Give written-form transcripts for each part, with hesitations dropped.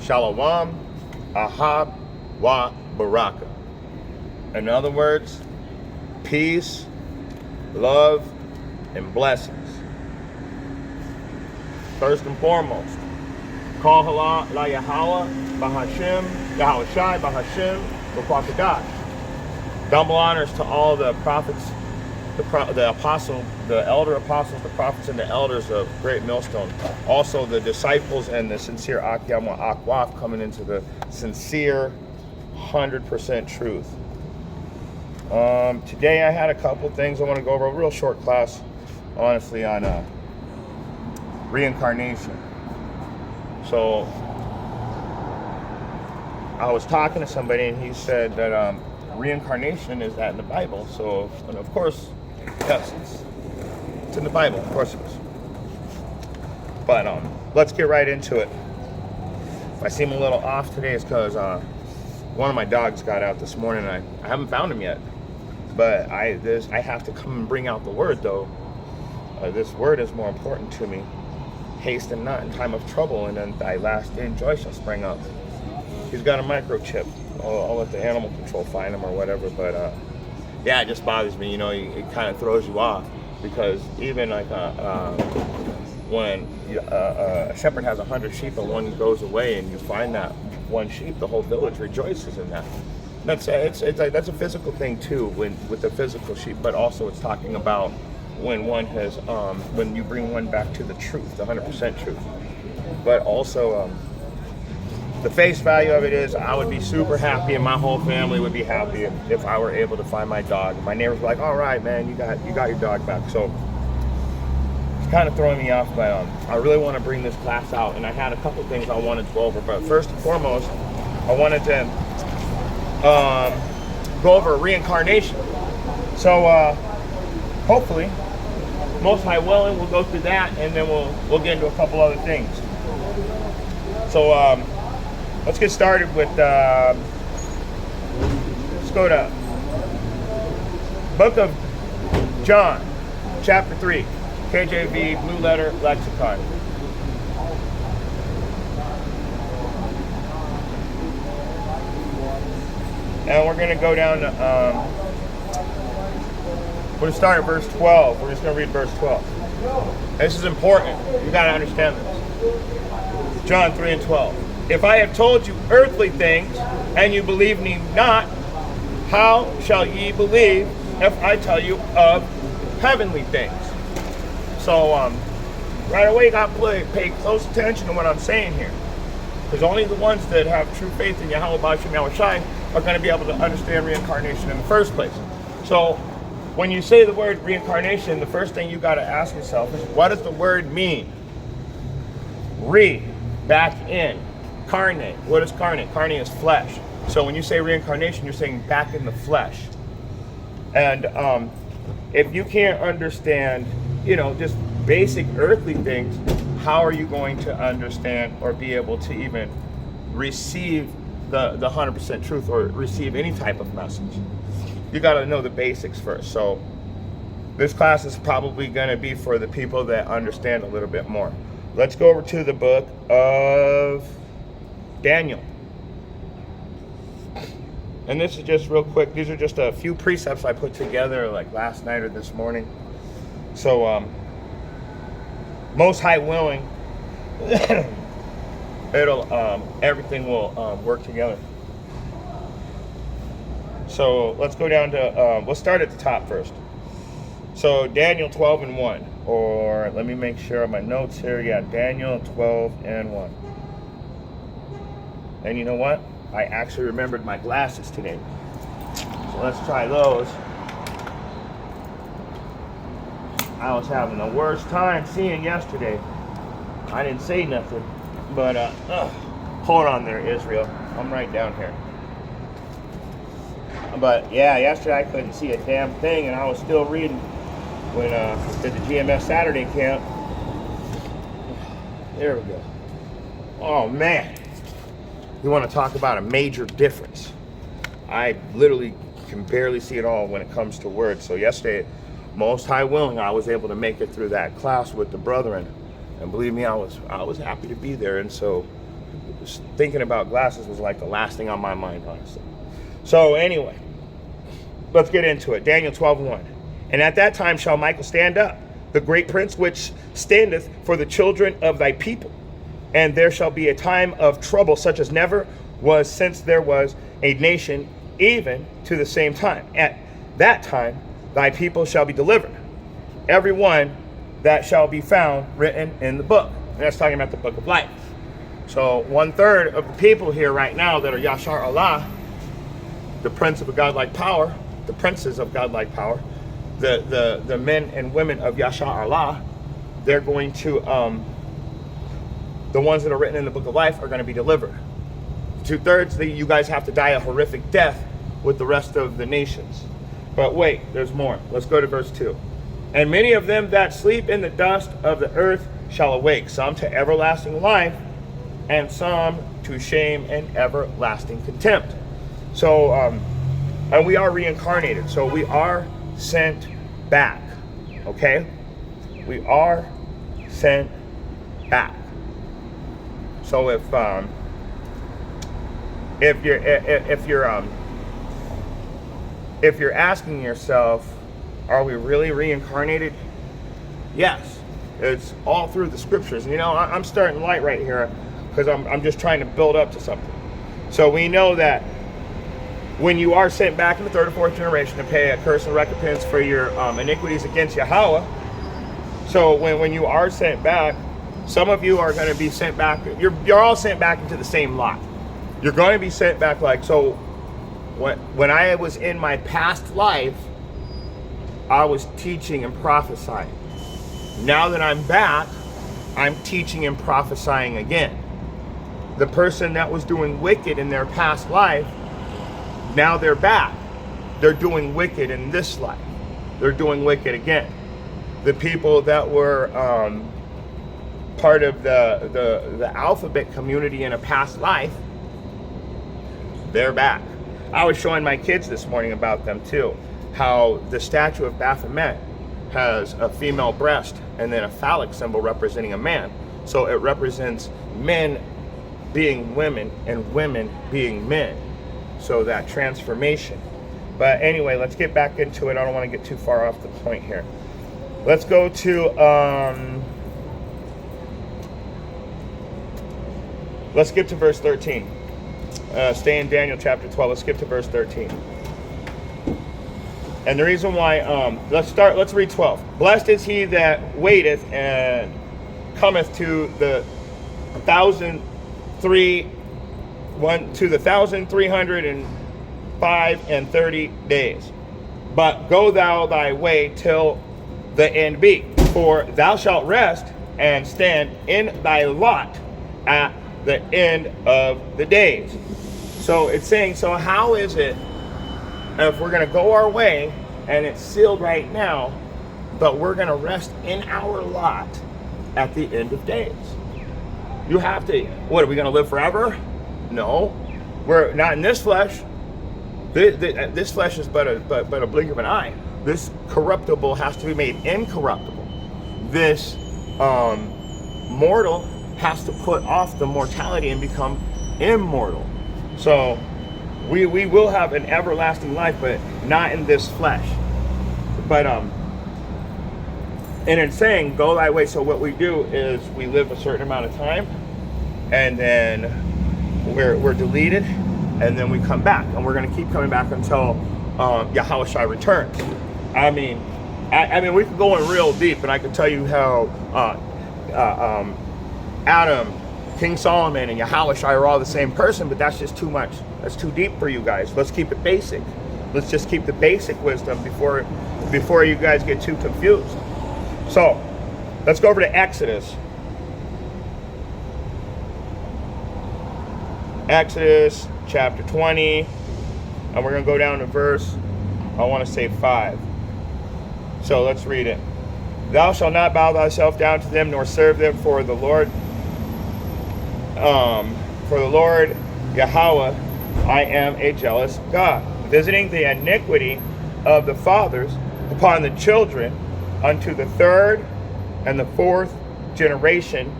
Shalom, Ahab, Wa, Baraka. In other words, peace, love, and blessings. First and foremost, Kol Hala La Yahweh Bahashem, Yahweh Shai Bahashem, B'Kwakadash. Double honors to all the prophets, the apostle, the elder apostles, the prophets, and the elders of Great Millstone. Also the disciples and the sincere Akyama Akwaf coming into the sincere 100% truth. Today I had a couple things I want to go over. A real short class, honestly, on reincarnation. So I was talking to somebody and he said that reincarnation is that in the Bible. So, and of course, yes, it's in the Bible. Of course it is. But let's get right into it. If I seem a little off today, it's because one of my dogs got out this morning. I haven't found him yet, but I have to come and bring out the word though. This word is more important to me. Hasten not in time of trouble, and then thy last day joy shall spring up. He's got a microchip. I'll let the animal control find him or whatever, but yeah, it just bothers me. You know, it kind of throws you off, because even like when a shepherd has 100 sheep and one goes away and you find that one sheep, the whole village rejoices in that. That's a physical thing too, with the physical sheep, but also it's talking about when one has when you bring one back to the truth, the 100% truth. But also the face value of it is I would be super happy and my whole family would be happy if I were able to find my dog. My neighbors were like, all right, man, you got your dog back. So it's kind of throwing me off, but I really want to bring this class out, and I had a couple things I wanted to go over. But first and foremost, I wanted to go over reincarnation. So hopefully, most high willing, we'll go through that, and then we'll get into a couple other things. So let's get started with, let's go to Book of John, chapter 3, KJV, Blue Letter Lexicon. And we're going to go down to, we're going to start at verse 12. We're just going to read verse 12. This is important. You got to understand this. John 3 and 12. If I have told you earthly things, and you believe me not, how shall ye believe if I tell you of heavenly things? So, right away you got to pay close attention to what I'm saying here. Because only the ones that have true faith in Yahweh B'Shem Yahweh Shai are going to be able to understand reincarnation in the first place. So, when you say the word reincarnation, the first thing you got to ask yourself is, what does the word mean? Re, back in. Carne, what is carne? Carne is flesh. So when you say reincarnation, you're saying back in the flesh. And if you can't understand, you know, just basic earthly things, how are you going to understand or be able to even receive the 100% truth or receive any type of message? You got to know the basics first. So this class is probably going to be for the people that understand a little bit more. Let's go over to the book of Daniel. And this is just real quick. These are just a few precepts I put together like last night or this morning. So most high willing, it'll everything will work together. So let's go down to we'll start at the top first. So Daniel 12 and 1, or let me make sure of my notes here. Yeah, Daniel 12 and 1. And you know what? I actually remembered my glasses today. So let's try those. I was having the worst time seeing yesterday. I didn't say nothing, but hold on there, Israel. I'm right down here. But yeah, yesterday I couldn't see a damn thing, and I was still reading when did the GMS Saturday camp. There we go. Oh man, you want to talk about a major difference? I literally can barely see it all when it comes to words. So yesterday, most high willing, I was able to make it through that class with the brethren, and believe me, I was happy to be there. And so thinking about glasses was like the last thing on my mind, honestly. So anyway, let's get into it. Daniel 12:1. And at that time shall Michael stand up, the great prince which standeth for the children of thy people. And there shall be a time of trouble such as never was since there was a nation, even to the same time. At that time thy people shall be delivered, every one that shall be found written in the book. And that's talking about the book of life. So 1/3 of the people here right now that are Yashar Allah, the prince of a godlike power, the princes of godlike power, the men and women of Yashar Allah, they're going to, the ones that are written in the book of life are going to be delivered. 2/3, you guys have to die a horrific death with the rest of the nations. But wait, there's more. Let's go to verse 2. And many of them that sleep in the dust of the earth shall awake, some to everlasting life, and some to shame and everlasting contempt. So, and we are reincarnated, so we are sent back, okay? We are sent back. So if you're asking yourself, are we really reincarnated? Yes, it's all through the scriptures. You know, I'm starting light right here because I'm just trying to build up to something. So we know that when you are sent back in the 3rd or 4th generation to pay a curse and recompense for your iniquities against Yahweh. So when you are sent back, some of you are going to be sent back. You're all sent back into the same lot. You're going to be sent back so when I was in my past life, I was teaching and prophesying. Now that I'm back, I'm teaching and prophesying again. The person that was doing wicked in their past life, now they're back. They're doing wicked in this life. They're doing wicked again. The people that were part of the alphabet community in a past life, they're back. I was showing my kids this morning about them too, how the statue of Baphomet has a female breast and then a phallic symbol representing a man. So it represents men being women and women being men. So that transformation. But anyway, let's get back into it. I don't want to get too far off the point here. Let's go to let's skip to verse 13. Stay in Daniel chapter 12. Let's skip to verse 13. And the reason why, let's read 12. Blessed is he that waiteth and cometh to the 1,305 and 30 days. But go thou thy way till the end be. For thou shalt rest and stand in thy lot at the end of the days. So it's saying, so how is it if we're going to go our way and it's sealed right now, but we're going to rest in our lot at the end of days? You have to. What, are we going to live forever? No, we're not in this flesh. This flesh is but a blink of an eye. This corruptible has to be made incorruptible. This mortal has to put off the mortality and become immortal. So we will have an everlasting life, but not in this flesh. But and it's saying go thy way. So what we do is we live a certain amount of time, and then we're deleted, and then we come back, and we're going to keep coming back until Yahweh Shai returns. I mean we could go in real deep, and I could tell you how Adam, King Solomon, and Yahweh Shai are all the same person, but that's just too much. That's too deep for you guys. Let's keep it basic. Let's just keep the basic wisdom before you guys get too confused. So let's go over to Exodus. Exodus chapter 20, and we're going to go down to verse, I want to say 5. So let's read it. Thou shalt not bow thyself down to them, nor serve them, for the Lord Yahweh, I am a jealous God, visiting the iniquity of the fathers upon the children unto the 3rd and the 4th generation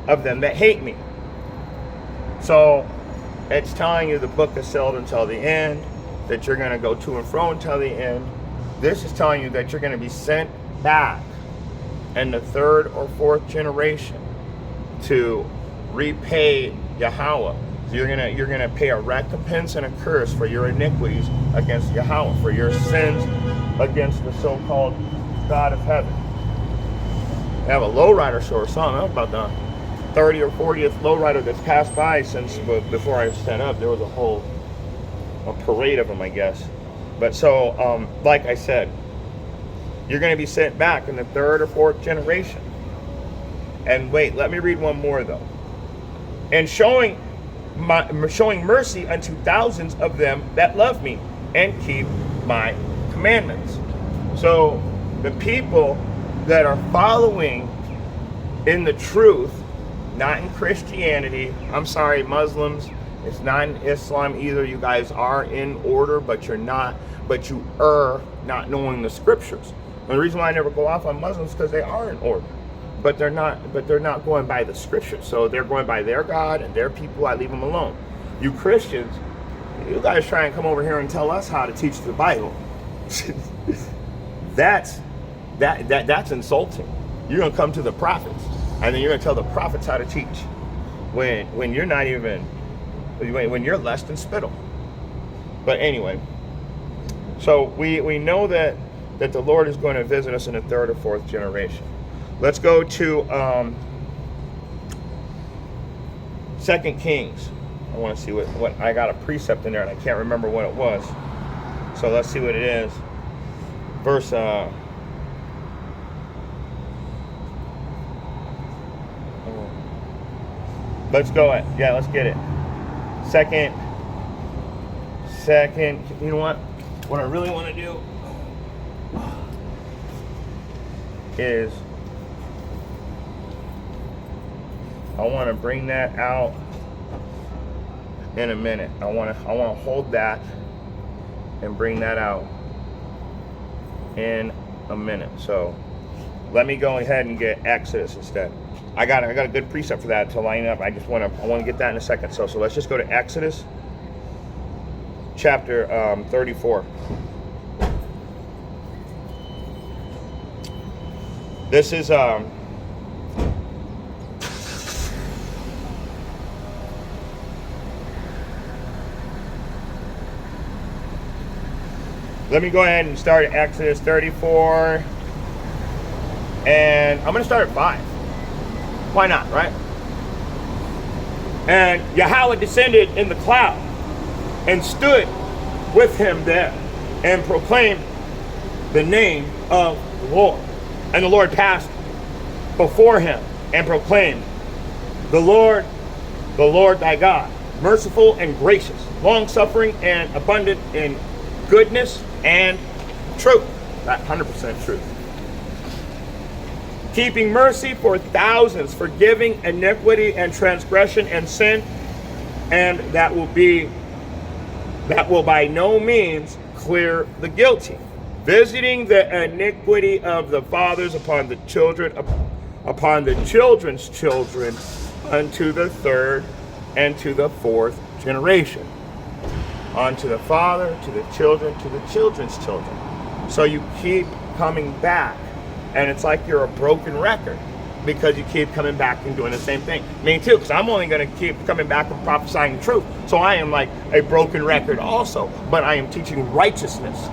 of them that hate me. So it's telling you the book is sealed until the end, that you're going to go to and fro until the end. This is telling you that you're going to be sent back in the third or fourth generation to repay Yahweh. So you're gonna pay a recompense and a curse for your iniquities against Yahweh, for your sins against the so-called God of heaven. I have a lowrider show or something. That was about the 30 or 40th lowrider that's passed by since before I set up. There was a parade of them, I guess. But so, like I said, you're going to be sent back in the third or fourth generation. And wait, let me read one more though. And showing mercy unto thousands of them that love me and keep my commandments. So the people that are following in the truth, not in Christianity. I'm sorry, Muslims. It's not in Islam either. You guys are in order, but you are not knowing the scriptures. And the reason why I never go off on Muslims is because they are in order, but they're not going by the scriptures. So they're going by their God and their people. I leave them alone. You Christians, you guys try and come over here and tell us how to teach the Bible. That's insulting. You're gonna come to the prophets, and then you're gonna tell the prophets how to teach, when you're not even, when you're less than spittle. But anyway, so we know that the Lord is going to visit us in the third or fourth generation. Let's go to 2 Kings. I want to see what I got a precept in there, and I can't remember what it was. So let's see what it is. Verse. Let's go at, yeah, let's get it. Second, you know what I really want to do is I want to bring that out in a minute. I want to hold that and bring that out in a minute. So let me go ahead and get Exodus instead. I got a good precept for that to line up. I want to get that in a second. So let's just go to Exodus chapter 34. This is let me go ahead and start at Exodus 34, and I'm going to start at 5. Why not, right? And Yahweh descended in the cloud and stood with him there and proclaimed the name of the Lord. And the Lord passed before him and proclaimed, the Lord thy God, merciful and gracious, long-suffering and abundant in goodness and truth. That 100% truth. Keeping mercy for thousands, forgiving iniquity and transgression and sin, and that will by no means clear the guilty, visiting the iniquity of the fathers upon the children, upon the children's children, unto the third and to the fourth generation, unto the father, to the children, to the children's children. So you keep coming back. And it's like you're a broken record because you keep coming back and doing the same thing. Me too, because I'm only going to keep coming back and prophesying the truth. So I am like a broken record also, but I am teaching righteousness.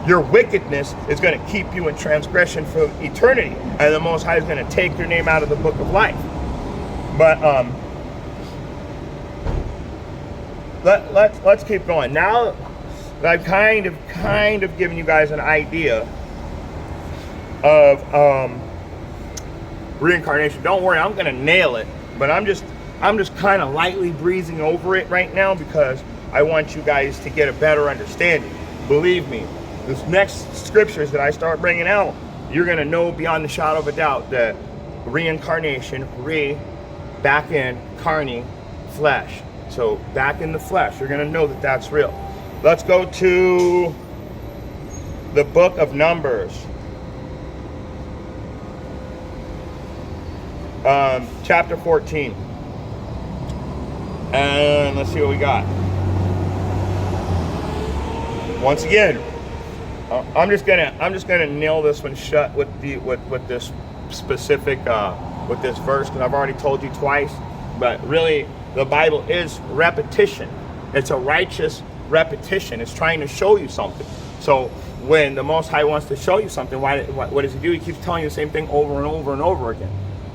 Your wickedness is going to keep you in transgression for eternity, and the Most High is going to take your name out of the book of life. But let's keep going. Now that I've kind of given you guys an idea of reincarnation. Don't worry, I'm gonna nail it, but I'm just kind of lightly breezing over it right now because I want you guys to get a better understanding. Believe me, this next scriptures that I start bringing out, you're gonna know beyond the shadow of a doubt that reincarnation, back in carne, flesh. So back in the flesh, you're gonna know that that's real. Let's go to the book of Numbers. Chapter 14. And let's see what we got. Once again, I'm just gonna nail this one shut with this specific with this verse, because I've already told you twice. But really, the Bible is repetition. It's a righteous repetition. It's trying to show you something. So when the Most High wants to show you something, what does he do? He keeps telling you the same thing over and over and over again.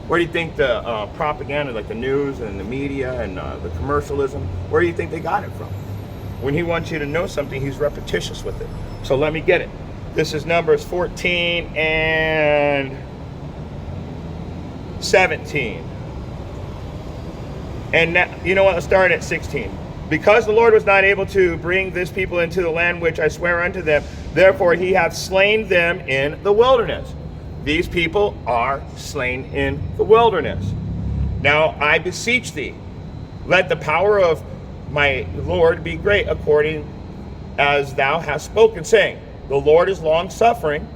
Where do you think the propaganda, like the news and the media and the commercialism, where do you think they got it from? When he wants you to know something, he's repetitious with it. So let me get it. This is Numbers 14 and 17. And now, you know what? Let's start at 16. Because the Lord was not able to bring this people into the land which I swear unto them, therefore he hath slain them in the wilderness. These people are slain in the wilderness. Now I beseech thee, let the power of my Lord be great, according as thou hast spoken, saying, the Lord is long suffering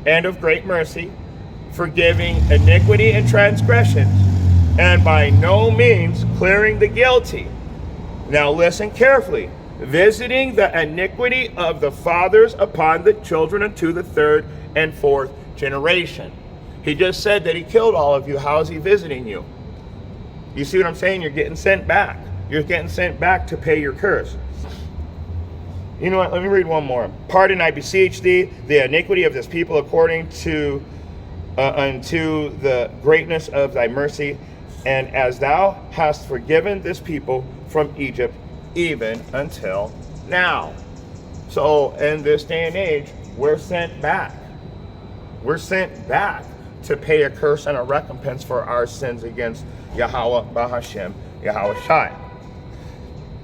and of great mercy, forgiving iniquity and transgressions, and by no means clearing the guilty. Now listen carefully. Visiting the iniquity of the fathers upon the children unto the third and fourth generation. He just said that he killed all of you. How is he visiting you? You see what I'm saying? You're getting sent back. You're getting sent back to pay your curse. You know what? Let me read one more. Pardon, I beseech thee, the iniquity of this people according to unto the greatness of thy mercy, and as thou hast forgiven this people from Egypt, even until now. So in this day and age, we're sent back. We're sent back to pay a curse and a recompense for our sins against Yahweh Bahashem, Yahweh Shai.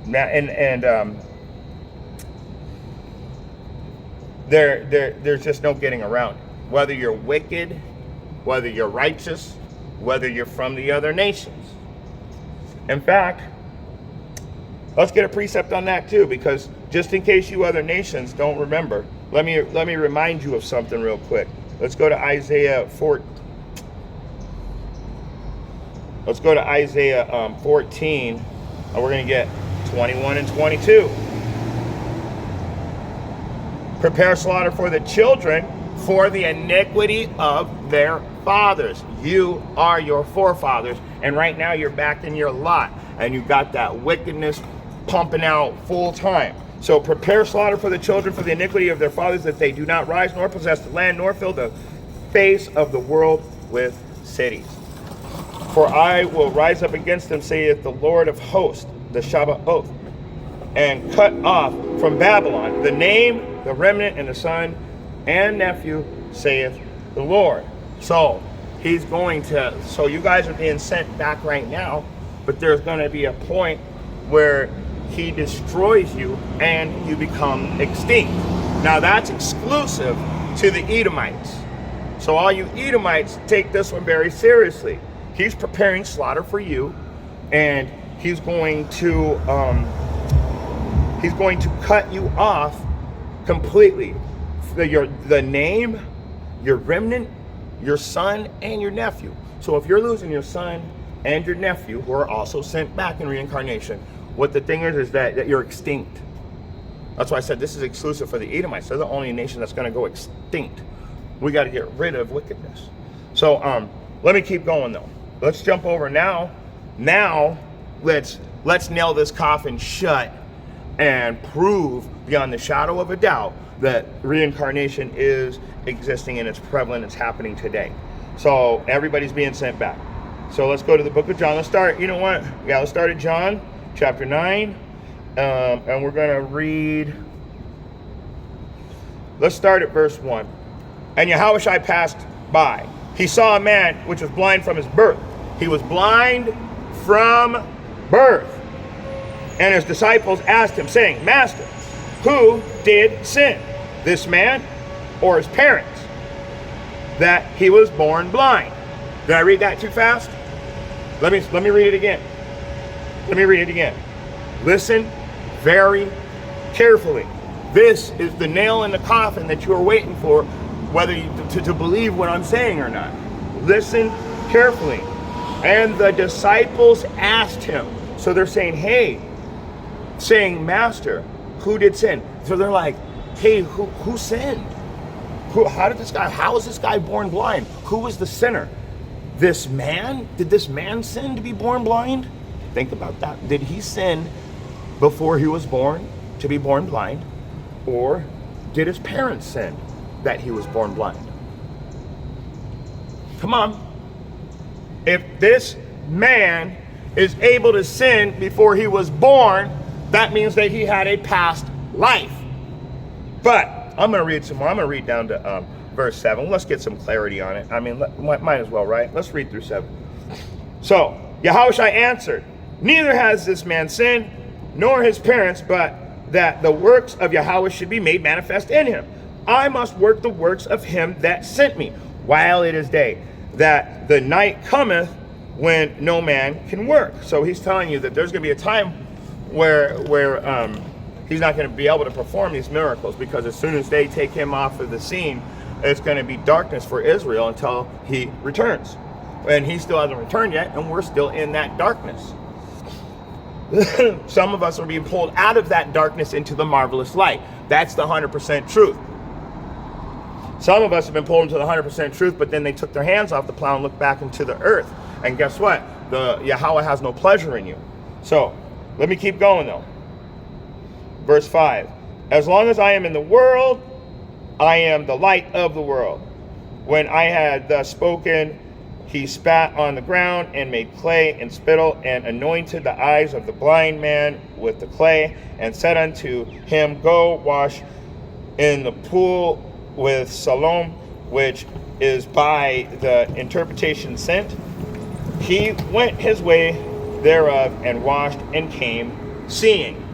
Now, there's just no getting around it. Whether you're wicked, whether you're righteous, whether you're from the other nations. In fact, let's get a precept on that too, because just in case you other nations don't remember, let me remind you of something real quick. Let's go to Isaiah 4. Let's go to Isaiah 14, and we're going to get 21 and 22. Prepare slaughter for the children for the iniquity of their fathers. You are your forefathers, and right now you're back in your lot, and you got that wickedness pumping out full time. So prepare slaughter for the children for the iniquity of their fathers, that they do not rise nor possess the land nor fill the face of the world with cities. For I will rise up against them, saith the Lord of hosts, the Shabbat oath, and cut off from Babylon the name, the remnant, and the son and nephew, saith the Lord. So he's going to, so you guys are being sent back right now, but there's going to be a point where he destroys you and you become extinct. Now that's exclusive to the Edomites. So all you Edomites, take this one very seriously. He's preparing slaughter for you, and he's going to cut you off completely. The name, your remnant, your son, and your nephew. So if you're losing your son and your nephew, who are also sent back in reincarnation, what the thing is that you're extinct. That's why I said this is exclusive for the Edomites. They're the only nation that's going to go extinct. We got to get rid of wickedness. So let me keep going though. Let's jump over now. Now let's nail this coffin shut and prove beyond the shadow of a doubt that reincarnation is existing and it's prevalent, it's happening today. So everybody's being sent back. So let's go to the book of John. Let's start, you know what? Yeah, let's start at John chapter 9. And we're going to read, let's start at verse 1. And Yahushua passed by. He saw a man which was blind from his birth. He was blind from birth. And his disciples asked him, saying, Master, who did sin, this man or his parents, that he was born blind? Did I read that too fast? Let me read it again. Let me read it again. Listen very carefully. This is the nail in the coffin that you are waiting for, whether you, to believe what I'm saying or not. Listen carefully. And the disciples asked him. So they're saying, hey, saying, Master, who did sin? So they're like, hey, who sinned? How is this guy born blind? Who was the sinner? This man? Did this man sin to be born blind? Think about that. Did he sin before he was born to be born blind? Or did his parents sin that he was born blind? Come on. If this man is able to sin before he was born, that means that he had a past life. But I'm going to read some more. I'm going to read down to verse 7. Let's get some clarity on it. I mean, might as well, right? Let's read through 7. So, Yahushua answered, neither has this man sinned, nor his parents, but that the works of Yahweh should be made manifest in him. I must work the works of him that sent me, while it is day, that the night cometh when no man can work. So he's telling you that there's going to be a time where he's not going to be able to perform these miracles, because as soon as they take him off of the scene, it's going to be darkness for Israel until he returns. And he still hasn't returned yet, and we're still in that darkness. Some of us are being pulled out of that darkness into the marvelous light. That's the 100% truth. Some of us have been pulled into the 100% truth, but then they took their hands off the plow and looked back into the earth. And guess what? The Yahweh has no pleasure in you. So, let me keep going though. Verse 5. As long as I am in the world, I am the light of the world. When I had thus spoken, he spat on the ground and made clay and spittle and anointed the eyes of the blind man with the clay and said unto him, go wash in the pool with Siloam, which is by the interpretation sent. He went his way thereof and washed and came seeing.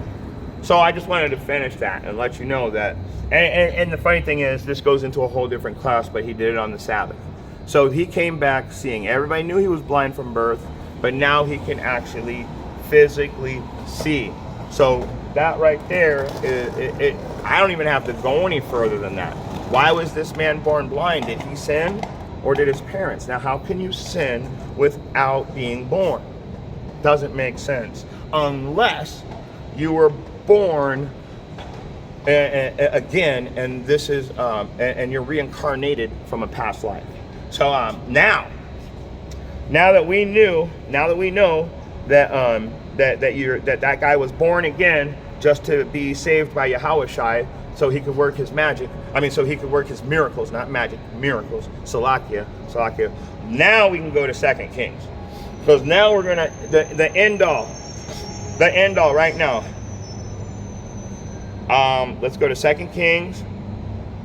So I just wanted to finish that and let you know that. And the funny thing is, this goes into a whole different class, but he did it on the Sabbath. So he came back seeing. Everybody knew he was blind from birth, but now he can actually physically see. So that right there, I don't even have to go any further than that. Why was this man born blind? Did he sin or did his parents? Now, how can you sin without being born? Doesn't make sense. Unless you were born again, and this is and you're reincarnated from a past life. So now that we know that that guy was born again just to be saved by Yahushua, so he could work his magic. So he could work his miracles, not magic, miracles. Salakia. Now we can go to 2 Kings, because now we're gonna the end all right now. Let's go to 2 Kings,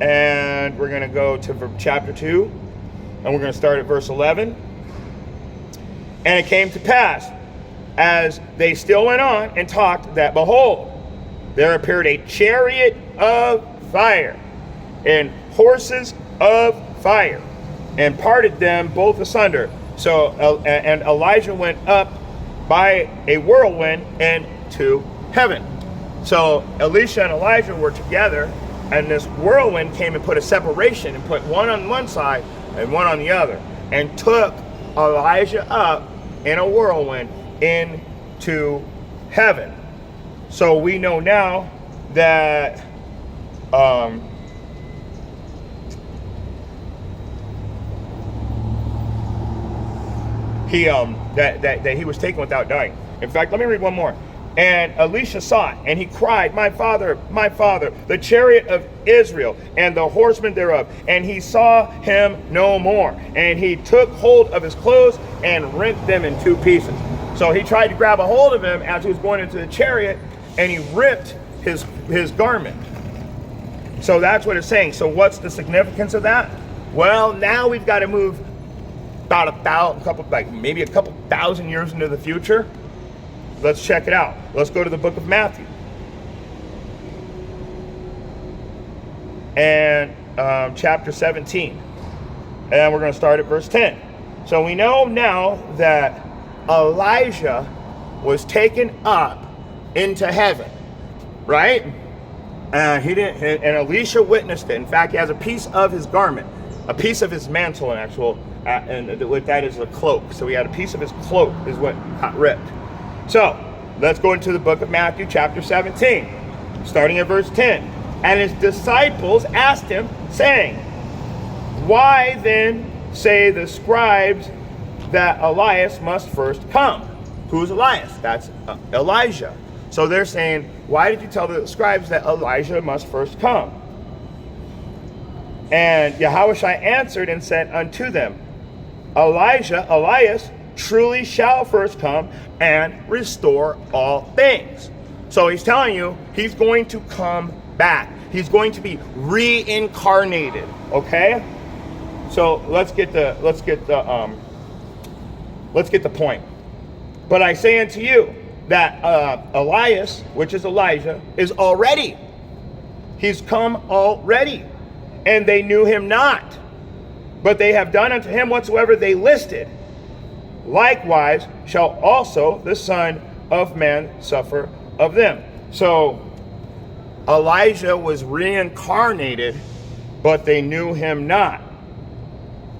and we're gonna go to chapter 2, and we're gonna start at verse 11. And it came to pass, as they still went on and talked, that behold, there appeared a chariot of fire and horses of fire, and parted them both asunder. So and Elijah went up by a whirlwind into heaven. So Elisha and Elijah were together, and this whirlwind came and put a separation and put one on one side and one on the other, and took Elijah up in a whirlwind into heaven. So we know now that he was taken without dying. In fact, let me read one more. And Elisha saw it, and he cried, my father, the chariot of Israel, and the horsemen thereof. And he saw him no more. And he took hold of his clothes and rent them in two pieces. So he tried to grab a hold of him as he was going into the chariot, and he ripped his garment. So that's what it's saying. So what's the significance of that? Well, now we've got to move about maybe a couple thousand years into the future. Let's check it out. Let's go to the book of Matthew. And chapter 17. And we're going to start at verse 10. So we know now that Elijah was taken up into heaven, right? He didn't, and Elisha witnessed it. In fact, he has a piece of his garment, a piece of his mantle, and what that is a cloak. So he had a piece of his cloak is what got ripped. So let's go into the book of Matthew chapter 17, starting at verse 10. And his disciples asked him, saying, why then say the scribes that Elias must first come? Who's Elias? That's Elijah. So they're saying, why did you tell the scribes that Elijah must first come? And Yahushua answered and said unto them, Elias, truly shall first come and restore all things. So he's telling you he's going to come back. He's going to be reincarnated. Okay? So let's get the point. But I say unto you that Elias, which is Elijah, is already. He's come already. And they knew him not. But they have done unto him whatsoever they listed. Likewise shall also the Son of Man suffer of them. So Elijah was reincarnated, but they knew him not.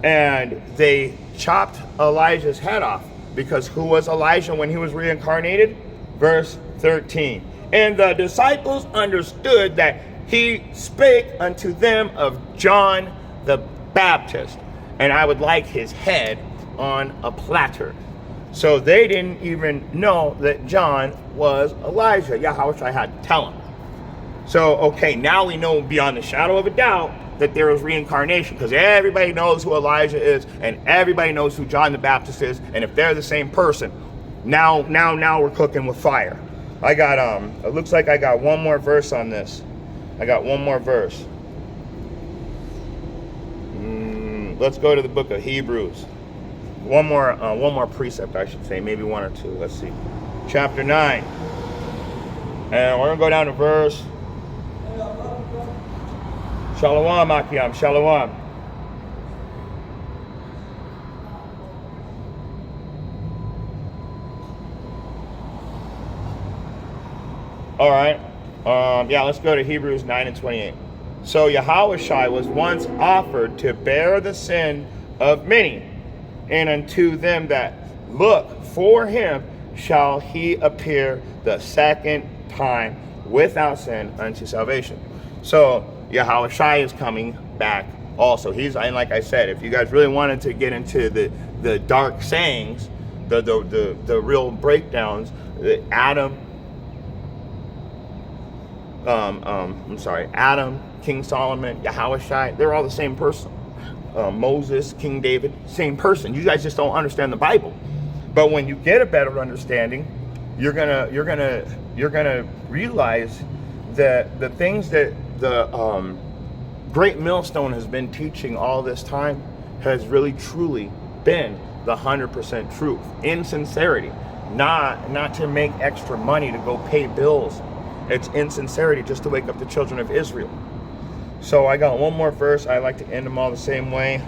And they chopped Elijah's head off. Because who was Elijah when he was reincarnated? Verse 13. And the disciples understood that he spake unto them of John the Baptist. And I would like his head on a platter. So they didn't even know that John was Elijah. Yahushua had to tell them. So, okay, now we know beyond the shadow of a doubt that there is reincarnation, because everybody knows who Elijah is and everybody knows who John the Baptist is, and if they're the same person, now we're cooking with fire. I got it looks like I got one more verse on this. I got one more verse. Let's go to the book of Hebrews. One more precept, I should say, maybe one or two. Let's see. Chapter 9. And we're gonna go down to verse Shalom, Akiam, Shalom. All right. Let's go to Hebrews 9 and 28. So Yahushua was once offered to bear the sin of many, and unto them that look for him shall he appear the second time without sin unto salvation. So Yahushua is coming back also. And like I said, if you guys really wanted to get into the dark sayings, the real breakdowns, Adam, King Solomon, Yahushua, they're all the same person. Moses, King David, same person. You guys just don't understand the Bible. But when you get a better understanding, you're gonna realize that the things that the Great Millstone has been teaching all this time has really truly been the 100% truth, in sincerity, not to make extra money to go pay bills. It's insincerity just to wake up the children of Israel. So I got one more verse. I like to end them all the same way.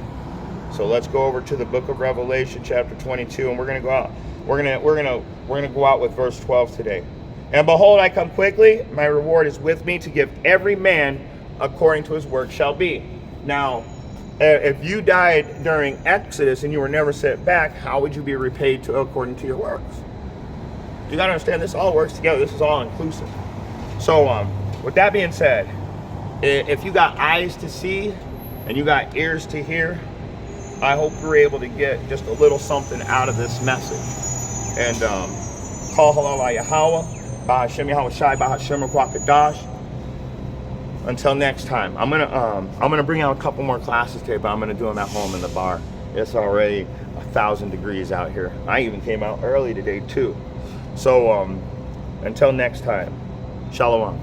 So let's go over to the book of Revelation, chapter 22, and we're gonna go out. We're gonna go out with verse 12 today. And behold, I come quickly. My reward is with me to give every man according to his work shall be. Now, if you died during Exodus and you were never sent back, how would you be repaid according to your works? You gotta understand, this all works together. This is all inclusive. So, with that being said, if you got eyes to see and you got ears to hear, I hope you're able to get just a little something out of this message. And call halal Yahweh. Bahashem Yahushai, Bahashem Kwakadash. Until next time, I'm gonna bring out a couple more classes today, but I'm gonna do them at home in the bar. It's already 1,000 degrees out here. I even came out early today too. So until next time, Shalom.